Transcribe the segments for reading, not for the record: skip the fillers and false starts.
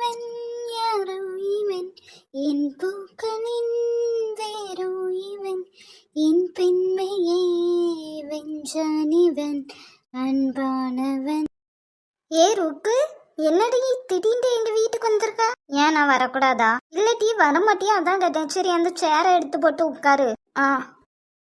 இவன் யாரோ இவன் என் பூக்களின் வேரோ இவன் என் பெண்மையை வென்றான் இவன் அன்பானவன். ஏ ருக்கு, என்னடி திடீர்னு எங்க வீட்டுக்கு வந்திருக்க? ஏன் நான் வரக்கூடாதா? இல்லடி வரமாட்டியா, அதான் கேட்டேன். சரி அந்த சேரை எடுத்து போட்டு உட்காரு.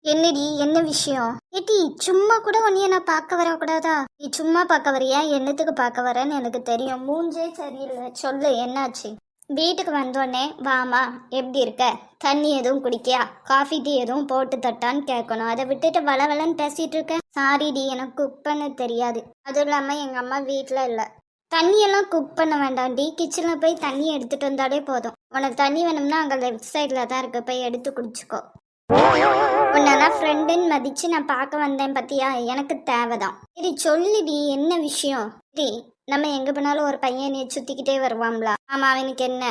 என்னடி, என்ன விஷயம்? ஏட்டி சும்மா கூட உன்னைய நான் பார்க்க வரக்கூடாதா? நீ சும்மா பார்க்க வரியா, என்னத்துக்கு பார்க்க வரேன்னு எனக்கு தெரியும். மூஞ்சே சரியில்லை. சொல்லு என்னாச்சு? வீட்டுக்கு வந்தோடனே வாமா எப்படி இருக்க, தண்ணி எதுவும் குடிக்கியா, காஃபி டீ எதுவும் போட்டு தட்டான்னு கேட்கணும். அதை விட்டுட்டு வளவலன்னு பேசிட்டு இருக்க. சாரிடி, எனக்கு குக் பண்ண தெரியாது. அதுவும் இல்லாமல் எங்கள் அம்மா வீட்டில் இல்லை. தண்ணியெல்லாம் குக் பண்ண வேண்டாம்டி, கிச்சனில் போய் தண்ணி எடுத்துகிட்டு வந்தாலே போதும். உனக்கு தண்ணி வேணும்னா அங்கே லெஃப்ட் சைடில் தான் இருக்கு, போய் எடுத்து குடிச்சுக்கோ. உன்னெல்லாம் ஃப்ரெண்டுன்னு மதிச்சு நான் பார்க்க வந்தேன் பத்தியா, எனக்கு தேவைதான். சரி சொல்லுடி, என்ன விஷயம்? சரி, நம்ம எங்கே போனாலும் ஒரு பையன் சுற்றிக்கிட்டே வருவாங்களா? ஆமாம், அவனுக்கு என்ன?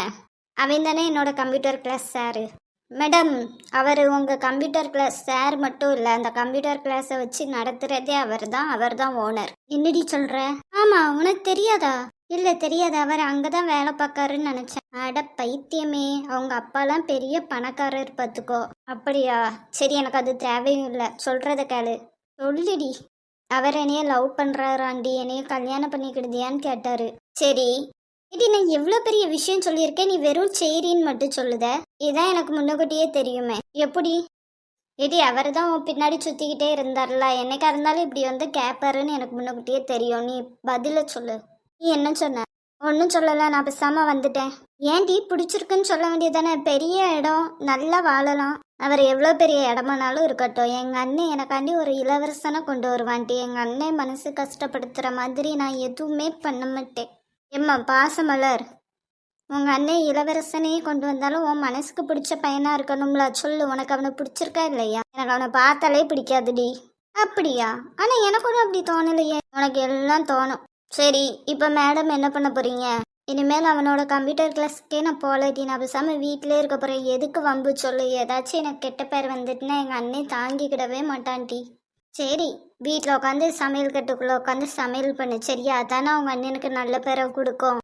அவன் தானே என்னோட கம்ப்யூட்டர் கிளாஸ் சாரு. மேடம், அவர் உங்கள் கம்ப்யூட்டர் கிளாஸ் சார் மட்டும் இல்லை, அந்த கம்ப்யூட்டர் கிளாஸை வச்சு நடத்துகிறதே அவர் தான் ஓனர். என்னடி சொல்கிற? ஆமாம், உனக்கு தெரியாதா? இல்லை தெரியாது, அவர் அங்கே தான் வேலை பார்க்காருன்னு நினச்சேன். அட பைத்தியமே, அவங்க அப்பாலாம் பெரிய பணக்காரர் பார்த்துக்கோ. அப்படியா? சரி, எனக்கு அது தேவையும் இல்லை, சொல்கிறத கேளு. சொல்லுடி. அவர் என்னைய லவ் பண்ணுறாராண்டி, என்னைய கல்யாணம் பண்ணிக்கிடுதியான்னு கேட்டார். சரி இடி, நான் எவ்வளோ பெரிய விஷயம் சொல்லியிருக்கேன், நீ வெறும் சரின்னு மட்டும் சொல்லுத. இதுதான் எனக்கு முன்னக்கூட்டியே தெரியுமே. எப்படி? இடி, அவர் தான் உன் பின்னாடி சுற்றிக்கிட்டே இருந்தார்ல, என்னைக்கா இருந்தாலும் இப்படி வந்து கேட்பாருன்னு எனக்கு முன்னக்கூட்டியே தெரியும். நீ பதில சொல்லு. நீ என்ன சொன்ன? ஒன்றும் சொல்லலை, நான் பேசாமல் வந்துட்டேன். ஏன்டி, பிடிச்சிருக்குன்னு சொல்ல வேண்டியதானே? பெரிய இடம், நல்லா வாழலாம். அவர் எவ்வளோ பெரிய இடமானாலும் இருக்கட்டும், எங்கள் அண்ணன் எனக்காண்டி ஒரு இளவரசனை கொண்டு வருவான்ட்டி. எங்கள் அண்ணன் மனசு கஷ்டப்படுத்துகிற மாதிரி நான் எதுவுமே பண்ண மாட்டேன். எம்மா பாசமலர், உங்கள் அண்ணன் இளவரசனையே கொண்டு வந்தாலும் உன் மனசுக்கு பிடிச்ச பையனாக இருக்கணும்ல. சொல்லு, உனக்கு அவனை பிடிச்சிருக்கா இல்லையா? எனக்கு அவனை பார்த்தாலே பிடிக்காதுடி. அப்படியா? ஆனால் எனக்கு கூட அப்படி தோணலையே. உனக்கு எல்லாம் தோணும். சரி, இப்போ மேடம் என்ன பண்ண போகிறீங்க? இனிமேல் அவனோட கம்ப்யூட்டர் கிளாஸ்க்கே நான் போகலடி, நான் பேசாமல் வீட்டிலே இருக்க போகிறேன். எதுக்கு வம்பு சொல்லு? ஏதாச்சும் எனக்கு கெட்ட பேர் வந்துட்டுனா எங்கள் அண்ணன் தாங்கிக்கிடவே மாட்டான்டி. சரி, வீட்டில் உட்காந்து சமையல் கட்டுக்குள்ளே உட்காந்து சமையல் பண்ணு, சரியா? அதானே அவங்க அண்ணனுக்கு நல்ல பேரை கொடுக்கும்.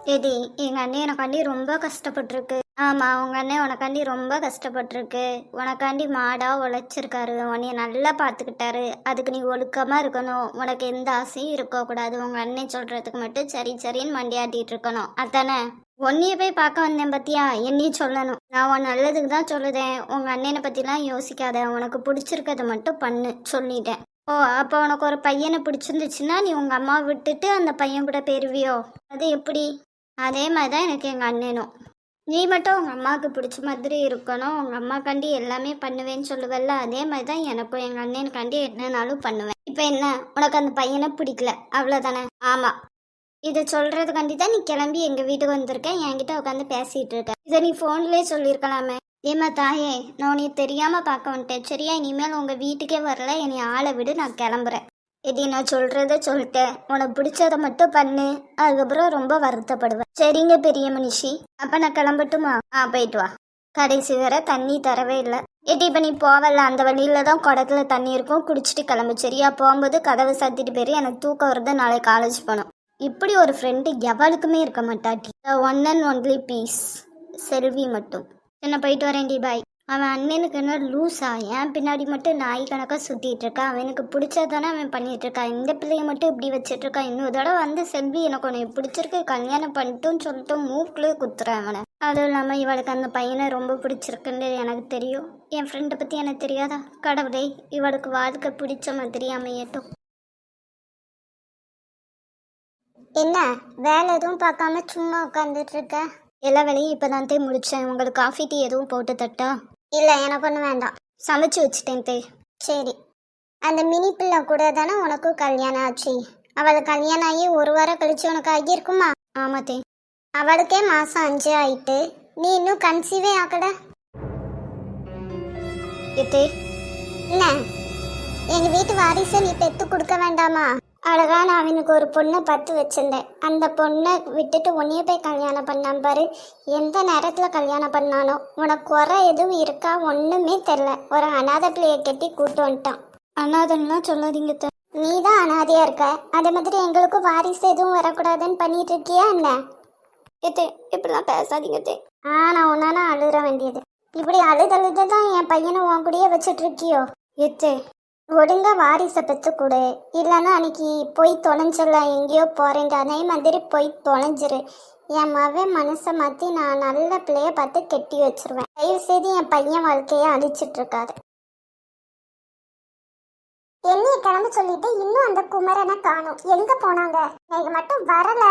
சரி, எங்கள் அண்ணன் எனக்காண்டி ரொம்ப கஷ்டப்பட்டுருக்கு. ஆமாம், உங்கள் அண்ணன் உனக்காண்டி ரொம்ப கஷ்டப்பட்டுருக்கு. உனக்காண்டி மாடாக உழைச்சிருக்காரு, உன்னைய நல்லா பார்த்துக்கிட்டாரு. அதுக்கு நீ ஒழுக்கமாக இருக்கணும். உனக்கு எந்த ஆசையும் இருக்கக்கூடாது. உங்கள் அண்ணன் சொல்கிறதுக்கு மட்டும் சரி சரின்னு மண்டியாட்டிகிட்டு இருக்கணும், அதானே? உன்னைய போய் பார்க்க வந்தேன் பத்தியா, என்னையும் சொல்லணும். நான் உன் நல்லதுக்கு தான் சொல்லுதேன். உங்கள் அண்ணனை பற்றிலாம் யோசிக்காத, உனக்கு பிடிச்சிருக்கதை மட்டும் பண்ணு சொல்லிட்டேன். ஓ, அப்போ உனக்கு ஒரு பையனை பிடிச்சிருந்துச்சுன்னா நீ உங்கள் அம்மாவை விட்டுட்டு அந்த பையன் கூட போயிருவியோ? அது எப்படி? அதே மாதிரி தான் எனக்கு எங்கள் அண்ணனும். நீ மட்டும் உங்கள் அம்மாவுக்கு பிடிச்ச மாதிரி இருக்கணும், உங்கள் அம்மாக்காண்டி எல்லாமே பண்ணுவேன்னு சொல்லுவல்ல, அதே மாதிரி தான் எனக்கும் எங்கள் அண்ணனுக்காண்டி என்னன்னாலும் பண்ணுவேன். இப்போ என்ன, உனக்கு அந்த பையனை பிடிக்கல அவ்வளோதானே? ஆமாம், இதை சொல்கிறதுக்காண்டி தான் நீ கிளம்பி எங்கள் வீட்டுக்கு வந்திருக்கேன், என்கிட்ட உட்காந்து பேசிகிட்டு இருக்க. இதை நீ ஃபோன்லேயே சொல்லியிருக்கலாமே. ஏம்மா தாயே, நான் உன்னை தெரியாமல் பார்க்க வந்துட்டேன், சரியா? இனிமேல் உங்கள் வீட்டுக்கே வரல, என்னை ஆளை விடு, நான் கிளம்புறேன். இது நான் சொல்கிறத சொல்லிட்டேன், உனக்கு பிடிச்சதை மட்டும் பண்ணு, அதுக்கப்புறம் ரொம்ப வருத்தப்படுவேன். சரிங்க பெரிய மனுஷி, அப்போ நான் கிளம்பட்டுமா? போயிட்டு வா. கடைசி வரை தண்ணி தரவே இல்லை. இப்போ நீ போவல, அந்த வழியில தான் குடத்துல தண்ணி இருக்கும், குடிச்சிட்டு கிளம்பு, சரியா? போகும்போது கதவை சாத்திட்டு போயிரு, எனக்கு தூக்கம் வருது, நாளைக்கு காலேஜ் போகணும். இப்படி ஒரு ஃப்ரெண்டு எவளுக்குமே இருக்க மாட்டாட்டி. ஒன் அண்ட் ஒன்லி பீஸ் செல்வி மட்டும். என்ன, போயிட்டு வரேன்டி, பாய். அவன் அண்ணனுக்கு என்ன லூஸா? ஏன் பின்னாடி மட்டும் நாய் கணக்காக சுற்றிட்டு இருக்கான். அவனுக்கு பிடிச்சதானே அவன் பண்ணிட்டு இருக்கான். இந்த பிள்ளைய மட்டும் இப்படி வச்சுட்டு இருக்கான். இன்னொரு தடவை வந்து செல்வி எனக்கு உன்னை பிடிச்சிருக்கு, கல்யாணம் பண்ணிட்டுன்னு சொல்லிட்டு மூக்குலேயே குத்துறேன் அவனை. அதுவும் இல்லாமல் இவளுக்கு அந்த பையனை ரொம்ப பிடிச்சிருக்குன்னு எனக்கு தெரியும். என் ஃப்ரெண்டை பற்றி எனக்கு தெரியாதா? கடவுளே, இவளுக்கு வாழ்க்கை பிடிச்ச மாதிரி அமையட்டும். என்ன வேலை எதுவும் பார்க்காம சும்மா உட்காந்துட்டு இருக்க? எல்லா வேலையும் இப்போ தான் முடித்தேன். உங்களுக்கு காஃபி டீ எதுவும் போட்டு தட்டா? இல்லை, எனக்கு ஒன்றும் வேண்டாம், சமைச்சு வச்சுட்டேன் தே. சரி, அந்த மினி பிள்ளை கூட தானே உனக்கும் கல்யாணம் ஆச்சு? அவளுக்கு கல்யாணம் ஆகி ஒரு வாரம் கழிச்சு உனக்கு ஆகியிருக்குமா? ஆமாத்தே. அவளுக்கே மாதம் 5 ஆயிட்டு, நீ இன்னும் கன்சீவே ஆக்கட? என்ன, எங்கள் வீட்டு வாரிசை நீ பெற்று கொடுக்க வேண்டாமா? அழகா நான் அவனுக்கு ஒரு பொண்ணை பார்த்து வச்சிருந்தேன். அந்த பொண்ணை விட்டுட்டு உன்னைய போய் கல்யாணம் பண்ணான் பாரு. எந்த நேரத்தில் கல்யாணம் பண்ணானோ? உனக்கு குறை எதுவும் இருக்கா? ஒன்றுமே தெரில. ஒரு அநாத பிள்ளையை கட்டி கூட்டு வந்துட்டான். அநாதன்லாம் சொல்லாதீங்க. நீ தான் அனாதையா இருக்க, அதே மாதிரி எங்களுக்கும் வாரிசு எதுவும் வரக்கூடாதுன்னு பண்ணிட்டு இருக்கியா என்ன? ஏத்தே இப்படிலாம் பேசாதீங்க தே. நான் ஒன்னா அழுற வேண்டியது. இப்படி அழுதழுத தான் என் பையனை உன் கூடயே வச்சுட்டு இருக்கியோ? ஏத்தே ஒழுங்கா வாரிசை பெற்று கொடு, இல்லைன்னா அன்னைக்கு போய் தொலைஞ்சிடலாம், எங்கேயோ போறேங்க அதே மாதிரி போய் தொலைஞ்சிரு. என் மகன் மனசை மாற்றி நான் நல்ல பிள்ளைய பார்த்து கெட்டி வச்சிருவேன். தயவு செய்து என் பையன் வாழ்க்கையை அழிச்சிட்டு இருக்காரு. என்னைய கிளம்ப சொல்லிட்டு இன்னும் அந்த குமரனை காணும். எங்க போனாங்க? எனக்கு மட்டும் வரல.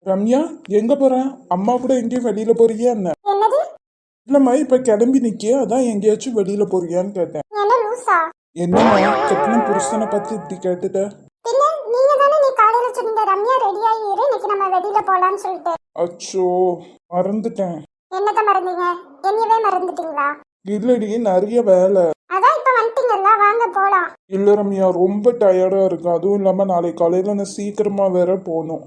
ரம்யா எங்க போற? அம்மா கூட எங்கேயும் வெளியில போறியா என்ன? என்னது? இல்லம்மா இப்ப கிளம்பி நிக்கிய, அதான் எங்கேயாச்சும் வெளியில போறியான்னு கேட்டேன். என்ன லூசா? என்னம்மா கட்டின புருஷனை பத்தி இப்படி கேட்டுட்ட? இல்ல நீங்க தானே நீ காலையில சொன்னீங்க ரம்யா ரெடி ஆயிரு இன்னைக்கு நம்ம வெளியில போலாம்னு சொல்லிட்டு. அச்சோ மறந்துட்டேன். என்னத்த மறந்தீங்க? என்னையவே மறந்துட்டீங்களா? இல்லடி நிறைய வேலை. அதான் இப்ப வந்துட்டீங்கல்ல, வாங்க போலாம். இல்ல ரம்யா ரொம்ப டயர்டா இருக்கு, அதுவும் இல்லாம நாளைக்கு காலையில நான் சீக்கிரமா வேற போகணும்.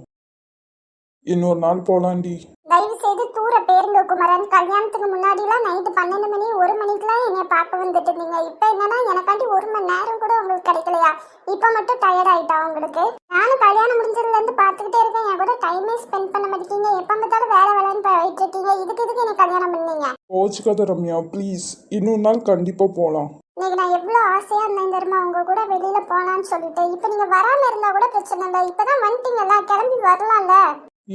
இன்னொரு நாள் போலாண்டி. தயவு செய்து தூர பேருங்க குமரன். கல்யாணத்துக்கு முன்னாடிலாம் நைட்டு 12 மணி 1 மணிக்கெல்லாம் என்னைய பார்க்க வந்துட்டு இருந்தீங்க. இப்போ என்னன்னா எனக்காண்டி 1 மணி நேரம் கூட உங்களுக்கு கிடைக்கலையா? இப்போ மட்டும் டயர்ட் ஆயிட்டா உங்களுக்கு? நானும் கல்யாணம் முடிஞ்சதுல இருந்து பார்த்துக்கிட்டே இருக்கேன், என் கூட டைமே ஸ்பெண்ட் பண்ண மாட்டேங்க. எப்போ பார்த்தாலும் வேலை வேலைன்னு போயிட்டு இருக்கீங்க. இதுக்கு என்ன கல்யாணம் பண்ணீங்க? போச்சுக்காத ரம்யா ப்ளீஸ், இன்னொரு நாள் கண்டிப்பா போலாம். இன்னைக்கு நான் எவ்வளோ ஆசையா இருந்தேன் தெரியுமா உங்க கூட வெளியில போலான்னு சொல்லிட்டு. இப்போ நீங்க வராம இருந்தா கூட பிரச்சனை இல்லை, இப்பதான் வந்துட்டீங்கல்ல, கிளம்பி வரலாம்ல.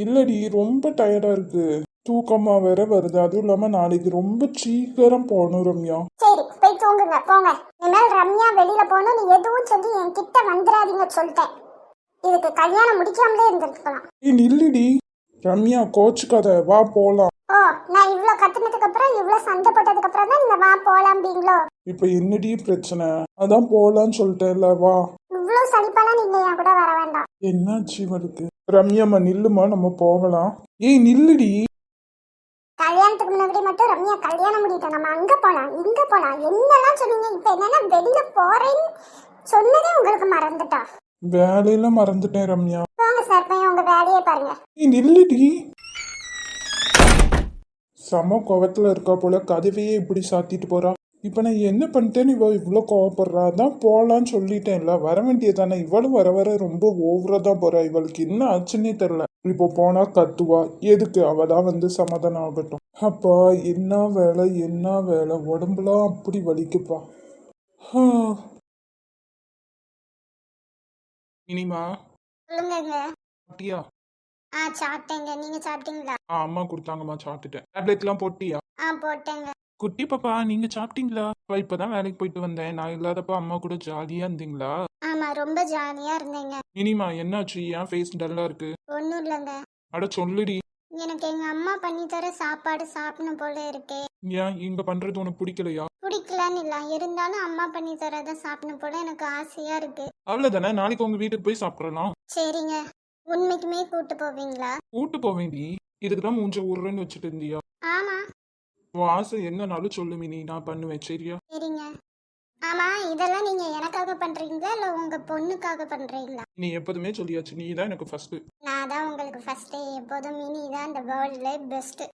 இல்லடி ரொம்ப டயர்டா இருக்கு, தூக்கமா வேற வருது, அதுவும் இல்லாம நாளைக்கு ரொம்ப சீக்கிரம் போகணும் ரம்யா. சரி போய் தூங்குங்க போங்க. இனிமேல் ரம்யா வெளியில போகணும் நீ எதுவும் சொல்லி என் கிட்ட வந்துடாதீங்க சொல்லிட்டேன். இதுக்கு கல்யாணம் முடிக்காமலே இருந்திருக்கலாம். நில்லுடி ரம்யா, கோச்சுக்காத, வா போலாம். ஓ நான் இவ்வளோ கத்துனதுக்கு அப்புறம் இவ்வளோ சண்டை போட்டதுக்கு அப்புறம் தான் நீங்க வா போலாம்பீங்களோ? இப்ப என்னடி பிரச்சனை? அதான் போலான்னு சொல்லிட்டேன்ல, வா. இவ்வளோ சலிப்பாலாம் நீங்க என் கூட வர வேண்டாம். என்னாச்சு இவளுக்கு? ரம்யாம்மா நில்லுமா, நம்ம போகலாம். ஏய் நில்லுடி. கல்யாணத்துக்கு முன்னாடி மட்டும் ரம்யா கல்யாணம் முடிட்டோம், நம்ம அங்க போலாம் இங்க போலாம் என்னெல்லாம் சொன்னீங்க. இப்ப என்னன்னா வெளியில போறேன்னு சொன்னதே உங்களுக்கு மறந்துட்டா? வேலையெல்லாம் மறந்துட்டேன் ரம்யா. போங்க சார் போய் உங்க வேலையை பாருங்க. நீ நில்லுடி. சம கோவத்துல இருக்கா போல, கதவையே இப்படி சாத்திட்டு போறா. இப்ப நான் என்ன பண்ணிட்டேன்னு இவ இவ்வளோ கோவப்படுறா? அதான் போலான்னு சொல்லிட்டேன்ல, வர வேண்டியதானே. இவளும் வர வர ரொம்ப ஓவரா தான் போறா, இவளுக்கு என்ன ஆச்சுன்னே தெரியல. இப்போ போனா கத்துவா, எதுக்கு? அவ தான் வந்து சமாதானம் ஆகட்டும். அப்பா என்ன வேலை என்ன வேலை, உடம்புலாம் அப்படி வலிக்குப்பா. இனிமா சொல்லுங்க. சாப்பிட்டியா? சாப்பிட்டேங்க. நீங்க சாப்பிட்டீங்களா? அம்மா கொடுத்தாங்கம்மா, சாப்பிட்டுட்டேன். டேப்லெட்லாம் போட்டியா? போட்டேங்க. குட்டி பாப்பா நீங்க சாப்பிட்டீங்களா? இப்பதான் வேலைக்கு போயிட்டு வந்தேன், நான் இல்லாதப்ப அம்மா கூட ஜாலியா இருந்தீங்களா? ஆமா ரொம்ப ஜாலியா இருந்தேங்க. இனிமா என்னாச்சு, ஏன் ஃபேஸ் டல்லா இருக்கு? ஒண்ணும் இல்லைங்க. அட சொல்லுடி. எனக்கு எங்க அம்மா பண்ணி தர சாப்பாடு சாப்பிடணும் போல இருக்கே. ஏன் இங்க பண்றது உனக்கு பிடிக்கலையா? பிடிக்கலன்னு இல்ல, இருந்தாலும் அம்மா பண்ணி தரத சாப்பிடணும் போல எனக்கு ஆசையா இருக்கு. அவ்வளவுதானே, நாளைக்கு உங்க வீட்டுக்கு போய் சாப்பிடலாம். சரிங்க. உண்மைக்குமே கூட்டு போவீங்களா? கூட்டு போவேண்டி, இதுக்குதான் மூஞ்ச ஊர்றன்னு வச்சுட்டு இருந்தியா? ஆமா. உன் ஆசை என்னன்னாலும் சொல்லு மினி, நான் பண்ணுவேன் சரியா? சரிங்க. ஆமா இதெல்லாம் நீங்க எனக்காக பண்றீங்களா இல்ல உங்க பொண்ணுக்காக பண்றீங்களா? நீ எப்போதுமே சொல்லியாச்சு, நீ தான் எனக்கு ஃபர்ஸ்ட். நான் தான் உங்களுக்கு ஃபர்ஸ்ட். எப்போதும் மினி தான் இந்த வேர்ல்ட்ல பெஸ்ட்.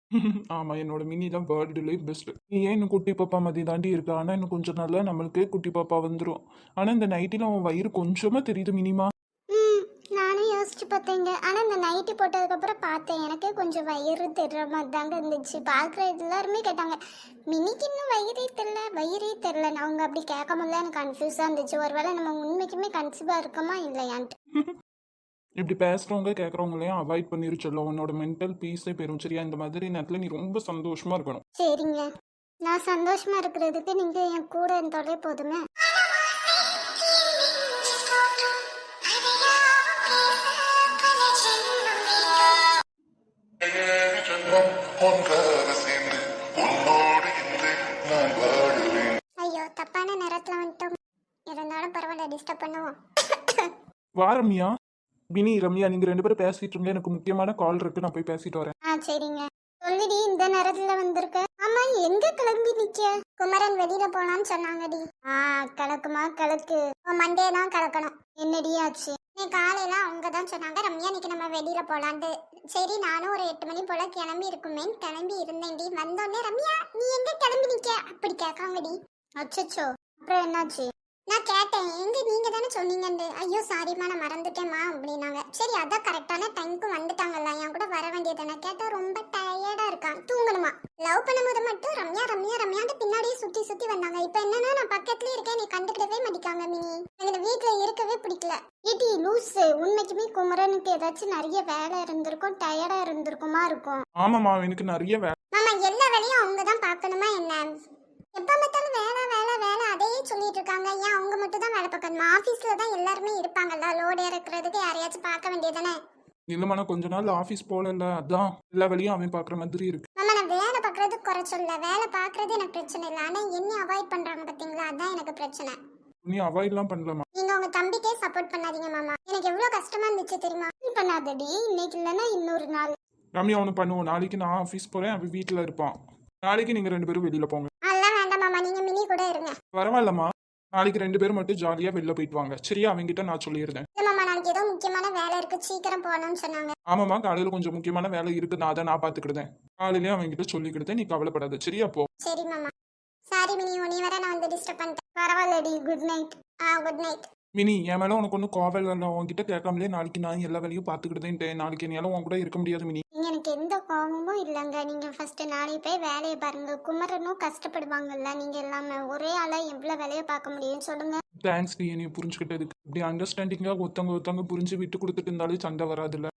ஆமா என்னோட மினி தான் வேர்ல்டுலேயே பெஸ்ட். நீ ஏன் இன்னும் குட்டி பாப்பா மதி தாண்டி இருக்கா, ஆனா இன்னும் கொஞ்சம் நாள்ல நம்மளுக்கு குட்டி பாப்பா வந்துடும். ஆனா இந்த நைட்டில உன் வயிறு கொஞ்சமா தெரியுது மினிமா. நானும் யோசிச்சு பார்த்தேங்க. ஆனா இந்த நைட்டி போட்டதுக்கு அப்புறம் பார்த்தேன், எனக்கே கொஞ்சம் வயிறு தெரிற மாதிரி தாங்க இருந்துச்சு. பாக்குற எல்லாருமே கேட்டாங்க மினிக்கு இன்னும் வயிறே தெரியல. அவங்க அப்படி கேட்கும் போது எனக்கு கன்ஃபியூஸா இருந்துச்சு, ஒருவேளை நம்ம உண்மைக்குமே கன்சீவா இருக்கோமா இல்லையான்ட்டு. இப்படி பேசுறவங்க கேட்கறவங்களையும் அவாய்ட் பண்ணிரு சொல்லும், உன்னோட மென்டல் பீஸே பெரும் சரியா? இந்த மாதிரி நேரத்துல நீ ரொம்ப சந்தோஷமா இருக்கணும். சரிங்க. நான் சந்தோஷமா இருக்கிறதுக்கு நீங்க என் கூட இருந்தாலே போதுமே. ஐயோ தப்பான நேரத்துல வந்துட்டோம், இருந்தாலும் பரவாயில்ல டிஸ்டர்ப் பண்ணுவோம். வா ரம்யா. மினி ரம்யா நீங்க 2 பேரும் பேசிட்டு இருங்க, எனக்கு முக்கியமான கால் இருக்கு, நான் போய் பேசிட்டு வரேன். சரிங்க. சொல்லிடி இந்த நேரத்துல வந்திருக்க. ஆமா எங்க கிளம்பி நிக்க? குமரன் வெளியில போனான்னு சொன்னாங்கடி. கிழக்குமா கிழக்கு, மண்டே தான் கிளக்கணும். என்னடி ஆச்சு? நீ காலையில அவங்க தான் சொன்னாங்க ரம்யா இன்னைக்கு நம்ம வெளியில போலான்ட்டு. சரி நானும் ஒரு 8 மணி போல கிளம்பி இருக்குமேன்னு கிளம்பி இருந்தேன்டி. வந்தோடனே ரம்யா நீ எங்க கிளம்பி நிக்க அப்படி கேட்காங்கடி. அச்சச்சோ அப்புறம் என்னாச்சு? நான் கேட்டேன் எங்க நீங்க தானே சொன்னீங்கன்னு. ஐயோ சாரிம்மா நான் மறந்துட்டேம்மா அப்படின்னாங்க. சரி அதான் கரெக்டான டைம்க்கு வந்துட்டாங்கல்ல, என் கூட வர வேண்டியதானே. கேட்டா ரொம்ப டயர்டா இருக்கான், தூங்கணுமா. லவ் பண்ணும்போது மட்டும் ரம்யா ரம்யா ரம்யான்னு பின்னாடியே சுத்தி சுத்தி வந்தாங்க. இப்போ என்னன்னா நான் பக்கத்துலயே இருக்கேன், நீ கண்டுக்கிடவே மாட்டிக்காங்க மினி. எனக்கு வீட்டுல இருக்கவே பிடிக்கல. ஏடி லூசு, உண்மைக்குமே குமரனுக்கு ஏதாச்சும் நிறைய வேலை இருந்திருக்கும், டயர்டா இருந்திருக்குமா இருக்கும். ஆமாம்மா எனக்கு நிறைய மாமா எல்லா வேலையும் அவங்க தான் பார்க்கணுமா என்ன? எப்ப பார்த்தாலும் வேலை வேலை வேலை அதையே சொல்லிட்டு இருக்காங்க. ஏன் அவங்க மட்டும் தான் வேலை பார்க்கணுமா? ஆபீஸ்ல தான் எல்லாருமே இருப்பாங்கல்ல, லோடு இறக்குறதுக்கு யாரையாச்சும் பார்க்க வேண்டியதானே. இல்லைம்மா கொஞ்ச நாள் ஆஃபீஸ் போகல, அதான் எல்லா வேலையும் அவன் பார்க்குற மாதிரி இருக்கு. மாமா நான் வேலை பார்க்கறது குறை சொல்ல, வேலை பார்க்கறது எனக்கு பிரச்சனை இல்லை. ஆனா என்ன அவாய்ட் பண்றாங்க பாத்தீங்களா, அதான் எனக்கு பிரச்சனை. நீ அவாய்ட்லாம் பண்ணலாமா? நீங்க உங்க தம்பிக்கே சப்போர்ட் பண்ணாதீங்க மாமா. எனக்கு எவ்வளவு கஷ்டமா இருந்துச்சு தெரியுமா. பண்ணாதடி, இன்னைக்கு இல்லைன்னா இன்னொரு நாள். ரம்யா ஒன்று பண்ணுவோம், நாளைக்கு நான் ஆஃபீஸ் போகிறேன், அவன் வீட்டில் இருப்பான். நாளைக்கு நீங்கள் 2 பேரும் வெளியில் போங்க. அதெல்லாம் வேண்டாம் மாமா, நீங்க மினி கூட இருங்க. பரவாயில்லம்மா, நாளைக்கு 2 பேரும் மட்டும் ஜாலியாக வெளில போயிட்டு வாங்க சரியா? அவங்ககிட்ட நான் சொல்லியிருந்தேன். இல்ல மாமா, நாளைக்கு ஏதோ முக்கியமான வேலை இருக்கு, சீக்கிரம் போகணும்னு சொன்னாங்க. ஆமாம்மா காலையில் கொஞ்சம் முக்கியமான வேலை இருக்குது, நான் அதை நான் பார்த்துக்கிட்டேன். காலையிலேயே அவங்ககிட்ட சொல்லிக்கிட்டேன், நீ கவலைப்படாத சரியா? போ. சரி மாமா. சாரி மினி, நீ வர நான் வந்து டிஸ்டர்ப் பண்ணிட்டேன். பரவாயில்லடி, good night. Good night. Mini என் மேலே உனக்கு ஒன்றும் கோவம் இல்லை, உன்கிட்ட கேட்காமலே நாளைக்கு நான் எல்லா வேலையும் பார்த்துக்கிட்டேன். நாளைக்கு என்னால உன் கூட இருக்க முடியாது மினி. எனக்கு எந்த கோபமும் இல்லைங்க. நீங்க ஃபர்ஸ்ட் நாளைக்கு போய் வேலையை பாருங்க. குமரனும் கஷ்டப்படுவாங்கல்ல, நீங்க எல்லாமே ஒரே ஆளா எவ்வளவு வேலையை பார்க்க முடியும் சொல்லுங்க. தேங்க்ஸ் நீ என்னை புரிஞ்சுக்கிட்டதுக்கு. இப்படி அண்டர்ஸ்டாண்டிங்காக ஒருத்தவங்க புரிஞ்சு விட்டு கொடுத்துட்டு இருந்தாலே சண்டை வராதுல்ல.